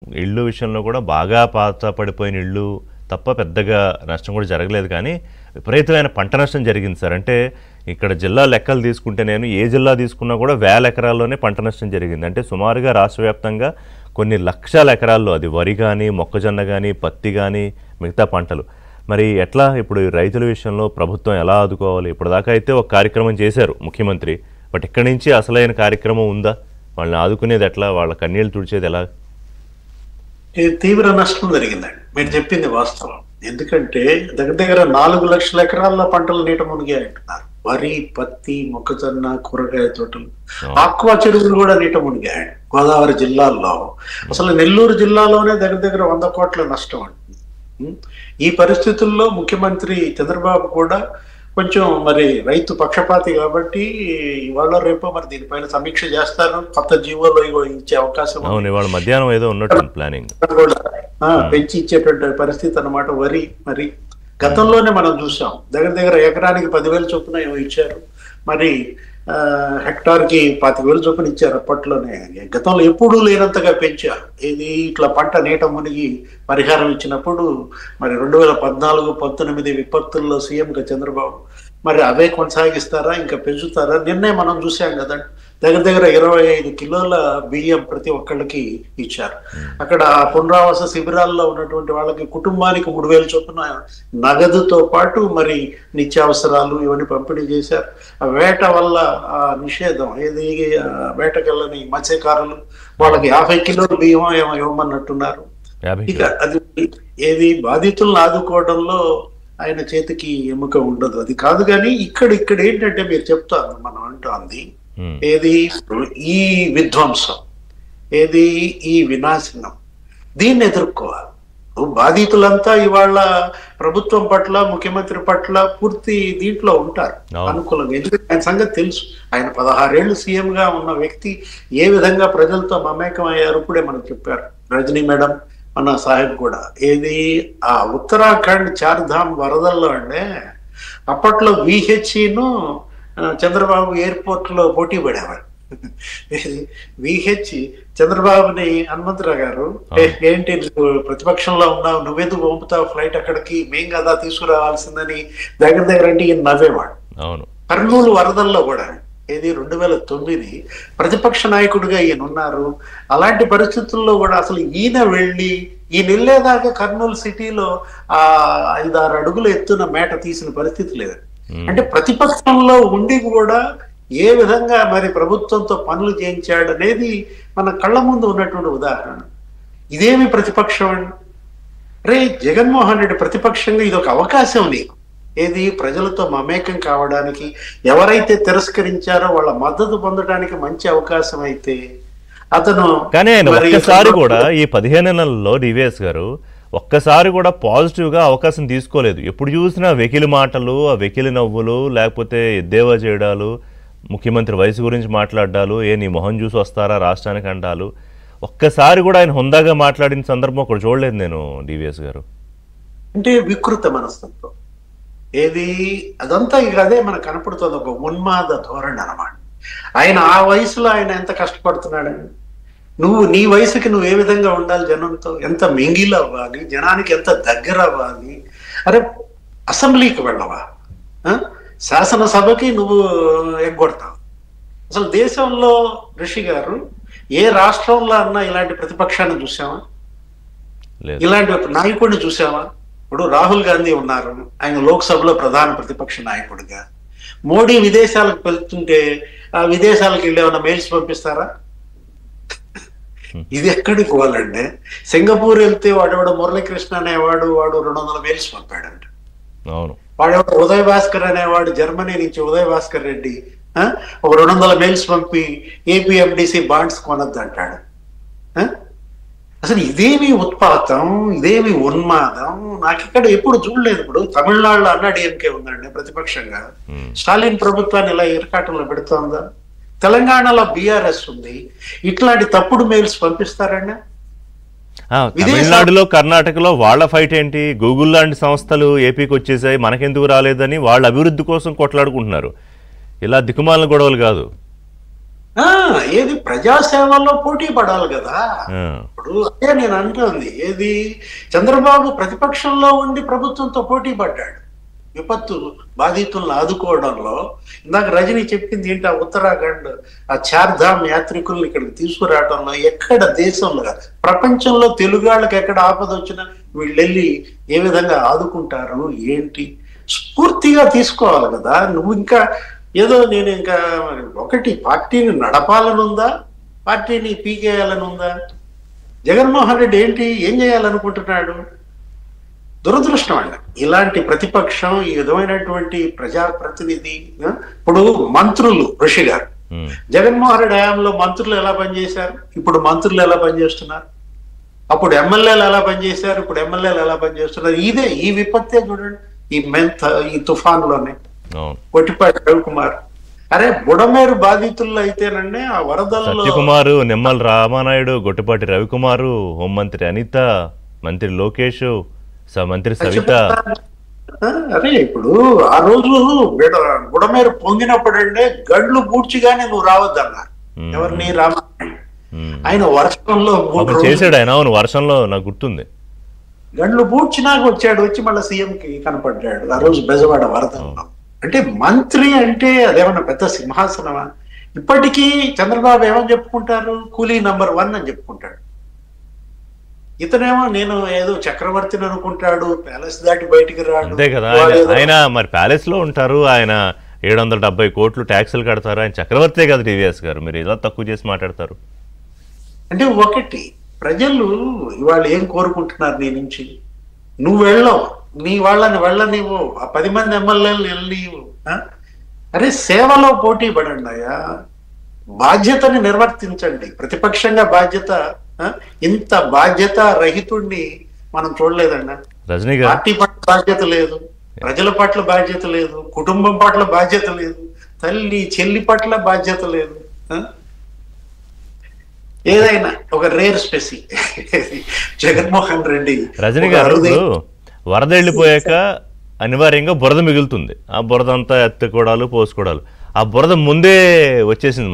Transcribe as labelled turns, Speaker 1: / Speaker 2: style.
Speaker 1: ఇళ్ళు విషయంలో కూడా బాగా పాత పడిపోయిన ఇళ్ళు తప్ప పెద్దగా నష్టం కూడా జరగలేదు. కానీ విపరీతమైన పంట నష్టం జరిగింది సార్. అంటే ఇక్కడ జిల్లా లెక్కలు తీసుకుంటే నేను ఏ జిల్లా తీసుకున్నా కూడా వేల ఎకరాల్లోనే పంట నష్టం జరిగింది. అంటే సుమారుగా రాష్ట్ర వ్యాప్తంగా కొన్ని లక్షల ఎకరాల్లో అది వరి కానీ, మొక్కజొన్న కానీ, పత్తి కానీ, మిగతా పంటలు. మరి ఎట్లా ఇప్పుడు రైతుల విషయంలో ప్రభుత్వం ఎలా ఆదుకోవాలి? ఇప్పటిదాకా అయితే ఒక కార్యక్రమం చేశారు ముఖ్యమంత్రి. బట్ ఇక్కడి నుంచి అసలైన కార్యక్రమం ఉందా? వాళ్ళని ఆదుకునేది ఎట్లా? వాళ్ళ కన్నీళ్ళు తుడిచేది ఎలా?
Speaker 2: తీవ్ర నష్టం జరిగిందండి. మీరు చెప్పింది వాస్తవం. ఎందుకంటే దగ్గర దగ్గర 4 లక్షల ఎకరాల పంటలు నీట మునిగాయి అంటున్నారు. వరి, పత్తి, మొక్కజొన్న, కూరగాయ తోటలు, ఆక్వా చెరువులు కూడా నీట మునిగాయి గోదావరి జిల్లాల్లో. అసలు నెల్లూరు జిల్లాలోనే దగ్గర దగ్గర 100 కోట్ల నష్టం అంటుంది. ఈ పరిస్థితుల్లో ముఖ్యమంత్రి చంద్రబాబు కూడా కొంచెం మరి రైతు పక్షపాతి కాబట్టి ఇవాళ రేపు మరి దీనిపైన సమీక్ష చేస్తారు. కొత్త జీవోలో ఇచ్చే అవకాశం
Speaker 1: మధ్యాహ్నం ఏదో ఉన్నట్టు ప్లానింగ్
Speaker 2: పెంచి ఇచ్చేటువంటి పరిస్థితి అన్నమాట. వరి మరి గతంలోనే మనం చూసాం, దగ్గర దగ్గర ఎకరానికి 10,000 చొప్పున ఏమో ఇచ్చారు. మరి హెక్టార్ కి 25,000 చొప్పున ఇచ్చారు అప్పట్లోనే. గతంలో ఎప్పుడూ లేనంతగా పెంచారు. ఇది ఇట్లా పంట నీట మునిగి పరిహారం ఇచ్చినప్పుడు మరి 2014-19 విపత్తుల్లో సీఎంగా చంద్రబాబు మరి అవే కొనసాగిస్తారా, ఇంకా పెంచుతారా? నిన్నే మనం చూసాం కదా, దగ్గర దగ్గర 25 కిలోల బియ్యం ప్రతి ఒక్కళ్ళకి ఇచ్చారు. అక్కడ పునరావాస శిబిరాల్లో ఉన్నటువంటి వాళ్ళకి కుటుంబానికి 3,000 చొప్పున నగదుతో పాటు మరి నిత్యావసరాలు ఇవన్నీ పంపిణీ చేశారు. ఆ వేట వల్ల ఆ నిషేధం ఏది, వేటకెళ్ళని మత్స్యకారులు వాళ్ళకి 50 కిలోల బియ్యం ఏమో ఇవ్వమన్నట్టున్నారు. ఇక అది ఏది బాధితులను ఆదుకోవడంలో ఆయన చేతికి ఎముక ఉండదు. అది కాదు. కానీ ఇక్కడ ఏంటంటే మీరు చెప్తాను, మనం అంటుంది ఏది ఈ విధ్వంసం, ఏది ఈ వినాశనం, దీన్ని ఎదుర్కోవాలి. బాధితులంతా ఇవాళ ప్రభుత్వం పట్ల, ముఖ్యమంత్రి పట్ల పూర్తి దీంట్లో ఉంటారు అనుకూలంగా. ఎందుకంటే ఆయన సంగతి తెలుసు. ఆయన 16 ఏళ్ళు సీఎం గా ఉన్న వ్యక్తి ఏ విధంగా ప్రజలతో మమేకం అయ్యారు ఇప్పుడే మనకు చెప్పారు రజనీ మేడం, మన సాహెబ్ కూడా. ఏది ఆ ఉత్తరాఖండ్ చార్ధామ్ వరదల్లో అంటే అప్పట్లో విహెచ్ను చంద్రబాబు ఎయిర్పోర్ట్ లో పోటీ పడేవాడు. విహెచ్ చంద్రబాబుని, హనుమంతరావు గారు ఏంటి ప్రతిపక్షంలో ఉన్నావు, నువ్వెందుకు పంపుతావు ఫ్లైట్ అక్కడికి, మేం కదా తీసుకురావాల్సిందని దగ్గర దగ్గర అంటే ఈయన నవ్వేవాడు. కర్నూలు వరదల్లో కూడా ఏది 2009 ప్రతిపక్ష నాయకుడిగా ఈయన ఉన్నారు. అలాంటి పరిస్థితుల్లో కూడా అసలు ఈయన వెళ్ళేదాకా కర్నూలు సిటీలో 5-6 అడుగుల ఎత్తున మేట తీసిన పరిస్థితి లేదు. అంటే ప్రతిపక్షంలో ఉండి కూడా ఏ విధంగా మరి ప్రభుత్వంతో పనులు చేయించాడు అనేది మన కళ్ళ ముందు ఉన్నటువంటి ఉదాహరణ. ఇదేమి ప్రతిపక్షం అండి? రే జగన్మోహన్ రెడ్డి ప్రతిపక్షంగా ఇది ఒక అవకాశం నీకు, ఏది ప్రజలతో మమేకం కావడానికి, ఎవరైతే తిరస్కరించారో వాళ్ళ మద్దతు పొందడానికి మంచి అవకాశం అయితే అతను.
Speaker 1: కానీ ఆయన ఒక్కసారి కూడా ఈ 15 నెలల్లో డివిఎస్ గారు ఒక్కసారి కూడా పాజిటివ్గా అవకాశం తీసుకోలేదు. ఎప్పుడు చూసినా వెకిలి మాటలు, ఆ వెకిలి నవ్వులు, లేకపోతే ఎద్దేవా చేయడాలు, ముఖ్యమంత్రి వయసు గురించి మాట్లాడాలు, నీ మొహం చూసి వస్తారా రాష్ట్రానికి అంటాలు. ఒక్కసారి కూడా ఆయన హుందాగా మాట్లాడిన సందర్భం ఒకటి చూడలేదు నేను డివిఎస్ గారు.
Speaker 2: అంటే వికృత మనస్తత్వం ఏది అదంతా ఇక అదే మనకు కనపడుతుంది, ఒక ఉన్మాద ధోరణి అన్నమాట. ఆయన ఆ వయసులో ఆయన ఎంత కష్టపడుతున్నాడని, నీ వయసుకి నువ్వు ఏ విధంగా ఉండాలి, జనంతో ఎంత మింగిల్ అవ్వాలి, జనానికి ఎంత దగ్గర అవ్వాలి. అరే అసెంబ్లీకి వెళ్ళవా, శాసనసభకి నువ్వు ఎగ్గొడతావు. అసలు దేశంలో రిషి గారు ఏ రాష్ట్రంలో అన్నా ఇలాంటి ప్రతిపక్షాన్ని చూసావా, ఇలాంటి నాయకుడిని చూసావా? ఇప్పుడు రాహుల్ గాంధీ ఉన్నారు, ఆయన లోక్సభలో ప్రధాన ప్రతిపక్ష నాయకుడిగా. మోడీ విదేశాలకు వెళ్తుంటే ఆ విదేశాలకు వెళ్ళి ఏమన్నా మెయిల్స్ పంపిస్తారా? ఇది ఎక్కడికి పోవాలంటే సింగపూర్ వెళ్తే వాడెవడో మురళీకృష్ణ అనేవాడు 200 మెయిల్స్ పంపాడంట. వాడెవడో ఉదయ్ భాస్కర్ అనేవాడు జర్మనీ నుంచి, ఉదయ్ భాస్కర్ రెడ్డి ఒక 200 మెయిల్స్ పంపి ఏపీఎండిసి బాండ్స్ కొనద్దు అంటాడు. అసలు ఇదేమి ఉత్పాతం, ఇదేమి ఉన్మాదం నాకు ఇక్కడ ఎప్పుడు చూడలేదు. ఇప్పుడు తమిళనాడులో అన్నాడీఎంకే ఉందండి ప్రతిపక్షంగా, స్టాలిన్ ప్రభుత్వాన్ని ఇలా ఇరకాటంలో పెడుతోందా? తెలంగాణలో బీఆర్ఎస్ ఉంది, ఇట్లాంటి తప్పుడు మెయిల్స్ పంపిస్తారండి.
Speaker 1: తమిళనాడులో, కర్ణాటకలో వాళ్ళ ఫైట్ ఏంటి? గూగుల్ లాంటి సంస్థలు ఏపీకి వచ్చేసాయి, మనకెందుకు రాలేదని వాళ్ళ అభివృద్ధి కోసం కొట్లాడుకుంటున్నారు. ఇలా దిక్కుమాలిన గొడవలు కాదు.
Speaker 2: ఆ, ఏది ప్రజాసేవలో పోటీ పడాలి కదా.
Speaker 1: ఆ,
Speaker 2: ఇప్పుడు అదే నేను అంటుంది, ఏది చంద్రబాబు ప్రతిపక్షంలో ఉండి ప్రభుత్వంతో పోటీ పడ్డాడు విపత్తు బాధితులను ఆదుకోవడంలో. ఇందాక రజని చెప్పింది ఏంటి, ఆ ఉత్తరాఖండ్ ఆ చార్ధామ్ యాత్రికులను ఇక్కడికి తీసుకురావడంలో ఎక్కడ దేశంలో కాదు, ప్రపంచంలో తెలుగాళ్ళకి ఎక్కడ ఆపద వచ్చినా వీళ్ళు వెళ్ళి ఏ విధంగా ఆదుకుంటారు ఏంటి స్ఫూర్తిగా తీసుకోవాలి కదా. నువ్వు ఇంకా ఏదో నేను ఇంకా ఒకటి పార్టీని నడపాలనుందా, పార్టీని పీకేయాలనుందా? జగన్మోహన్ రెడ్డి ఏంటి ఏం చేయాలనుకుంటున్నాడు? దురదృష్టం అండి ఇలాంటి ప్రతిపక్షం, ఈ విధమైనటువంటి ప్రజాప్రతినిధి. ఇప్పుడు మంత్రులు ఋషి గారు,
Speaker 1: ఉమ్,
Speaker 2: జగన్మోహన్ రెడ్డి హయాంలో మంత్రులు ఎలా పనిచేశారు, ఇప్పుడు మంత్రులు ఎలా పనిచేస్తున్నారు, అప్పుడు ఎమ్మెల్యేలు ఎలా పనిచేశారు, ఇప్పుడు ఎమ్మెల్యేలు ఎలా పనిచేస్తున్నారు. ఇదే ఈ విపత్తే చూడండి, ఈ తుఫాన్లోనే
Speaker 1: అవును.
Speaker 2: కొట్టిపాటి రవికుమార్. అరే బుడమేరు బాధితుల్లో అయితేనండి ఆ వరదల్లో
Speaker 1: సత్యకుమారు, నిమ్మల రామానాయుడు, గొట్టిపాటి రవికుమారు, హోంమంత్రి అనిత, మంత్రి లోకేష్, మంత్రి సవిత.
Speaker 2: అరే ఇప్పుడు ఆ రోజు బుడమేరు పొంగినప్పుడు అంటే గడ్లు పూడ్చిగానే నువ్వు రావద్దన్నారు. ఎవరిని? రామానాయుడు. ఆయన వర్షంలో
Speaker 1: చేశాడు ఆయన. అవును, వర్షంలో నాకు గుర్తుంది.
Speaker 2: గండ్లు పూడ్చినాక వచ్చాడు, వచ్చి మళ్ళీ సీఎం కి కనపడ్డాడు ఆ రోజు బెజవాడ వరదల్లో. అంటే మంత్రి అంటే అదేమన్నా పెద్ద సింహాసనమా? ఇప్పటికీ చంద్రబాబు ఏమని చెప్పుకుంటారు, కూలీ నంబర్ 1 అని చెప్పుకుంటాడు. ఇతనేమో నేను ఏదో చక్రవర్తిని అనుకుంటాడు, ప్యాలెస్ దాటి బయటికి రాడు.
Speaker 1: అంతే కదా. ఆయన మరి ప్యాలెస్ లో ఉంటారు, ఆయన 770 కోట్లు ట్యాక్సులు కడతారు, ఆయన చక్రవర్తే కదా టీవీఎస్ గారు. మీరు ఇలా తక్కువ చేసి మాట్లాడతారు.
Speaker 2: అంటే ఒకటి ప్రజలు ఇవాళ ఏం కోరుకుంటున్నారు నీ నుంచి, నువ్వు వెళ్ళవు, నీ వాళ్ళని వెళ్ళనివ్వు, ఆ 10 మంది ఎమ్మెల్యేలు వెళ్ళనివ్వు. అరే సేవలో పోటీ పడండి అయ్యా, బాధ్యతని నిర్వర్తించండి. ప్రతిపక్షంగా బాధ్యత, ఇంత బాధ్యత రహితుడిని మనం చూడలేదన్నా.
Speaker 1: రజనీ గారు,
Speaker 2: పార్టీ పట్ల బాధ్యత లేదు, ప్రజల పట్ల బాధ్యత లేదు, కుటుంబం పట్ల బాధ్యత లేదు, తల్లి చెల్లి పట్ల బాధ్యత లేదు. ఏదైనా ఒక రేర్ స్పెసి జగన్మోహన్ రెడ్డి.
Speaker 1: రజనీ గారు, వరద వెళ్ళిపోయాక అనివార్యంగా బురద మిగులుతుంది. ఆ బురద అంతా ఎత్తుకోవడాలు, పోసుకోవడాలు, ఆ బురద ముందే వచ్చేసింది.